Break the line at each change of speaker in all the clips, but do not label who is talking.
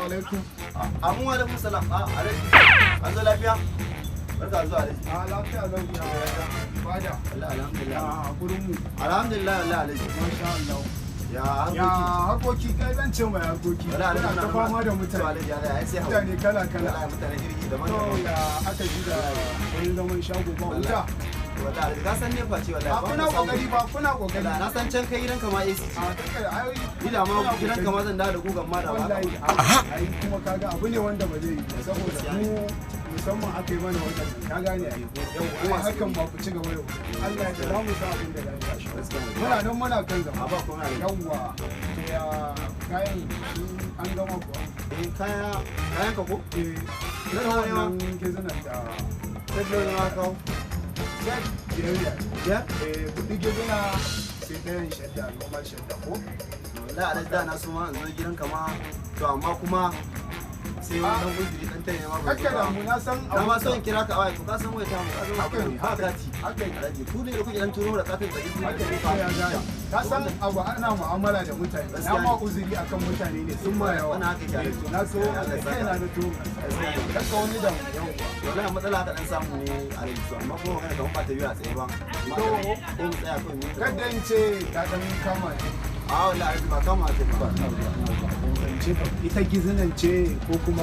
alaikum.
Amin wa alaikum salam. Alaikum. An zo lafiya? Barka zuwa alaikum.
Lafiya lafiya. Bada.
Allah alhamdulillah.
Gurin mu.
Alhamdulillah Allah alaikum.
Masha Allah.
Ya
harkoki kai zan ce mai harkoki. Kuna ta fama da mutane. Mutane kala kala.
Mutane jirgi da
ya aka ji da wani zaman shago ba wuta.
Wallahi ka san ne face wallahi.
Kuna kokari ba kuna kokari.
Na san can kai gidanka ma AC.
Ai
ila ma gidanka ma zan da gugan ma da ba.
Ai kuma kaga abu ne wanda ba zai yi saboda mu musamman aka yi mana wannan ka gane ai kuma hakan ba ku ci gaba yau Allah ya za mu sa abin da lafiya shi muna nan muna kan zama
ba kuma
yawa ya kayan an gama kuwa
kayan ka ko
na wannan ke zana da
tattalo ma ka
ya kudi ke zana sai ɗayan shadda normal shadda ko
wallahi a da na so ma zo gidanka ma to amma kuma sai wannan guduri dan tare ma ba
da mu na san
abu ma son kira ka wai to ka san wai ta mu ka san haka ti haka alaji ku ne da kuke dan turo da kafin da
ka san abu ana mu'amala da mutane na ma uzuri akan mutane ne sun ma yawa
wannan haka kyale
to na so kai na da to kaka wani da
wallahi matsala ka dan samu ne alaji to amma kuma kana da ba ta biya a tsaye ba to ko mu tsaya ko mu
kada in ce ka dan kama ne
wallahi ba kama ta ba
ita gizinan ce ko kuma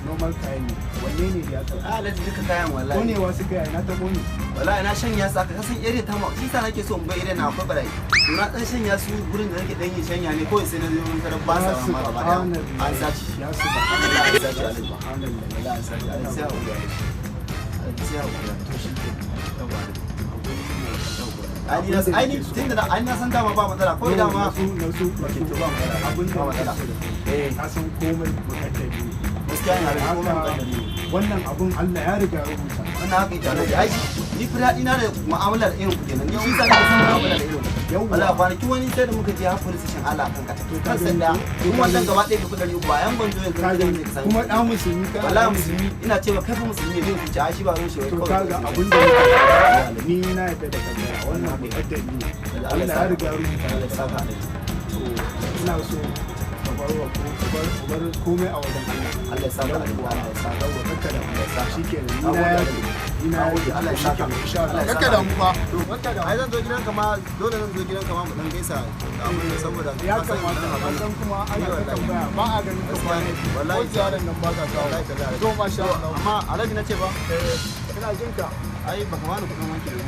normal kayan ne wanne ne ya ta
alaji duka kayan wallahi
ko ne wasu kai na ta boni
wallahi na shanya su aka kasan area ta ma shi sa nake so in ga area na akwai barayi to na dan shanya su gurin da nake dan yin shanya ne kawai sai na zo mun tarar ba sa ma gaba da an saci
ya su ba
Allah ya saci alaji wallahi an saci alaji sai abu sai abu to shi ke ai tunda da an san dama ba matsala ko dama
su ke to ba matsala abun da matsala ka san komai mukaddabi
gaskiya yana da komai mukaddabi
wannan abun Allah ya riga rubuta
wannan haka yake alaji ai ni fira ina da mu'amala da irin ku kenan ni shi sa nake san mu'amala da irin ku wallahi kwanaki wani sai da muka je har police station Allah kan ka kan sanda kuma wannan gaba ɗaya ka kudari bayan gwanjo yanzu ka gani ka san
kuma da musulmi kana
wallahi musulmi ina cewa kai fa musulmi ne ku ci a shi ba ruwan shi wai
to kaga abun da ni na yadda da kaddara wannan mukaddabi ne Allah ya riga rubuta da saka to ina so bar komai a wajen
Allah ya saka Allah ya saka
wa kakka da mu sa shikenan ina Allah ya saka insha Allah kakka da mu ba kakka da
ai zan zo gidanka ma dole zan zo gidanka ma mu dan gaisa da abin saboda
ya kamata a san kuma ana ta tambaya ba a ganin ka kwane wallahi jaran nan ba ka kawo to masha Allah
amma alaji nace ba
ina jinka
ai baka wani kudin wanki da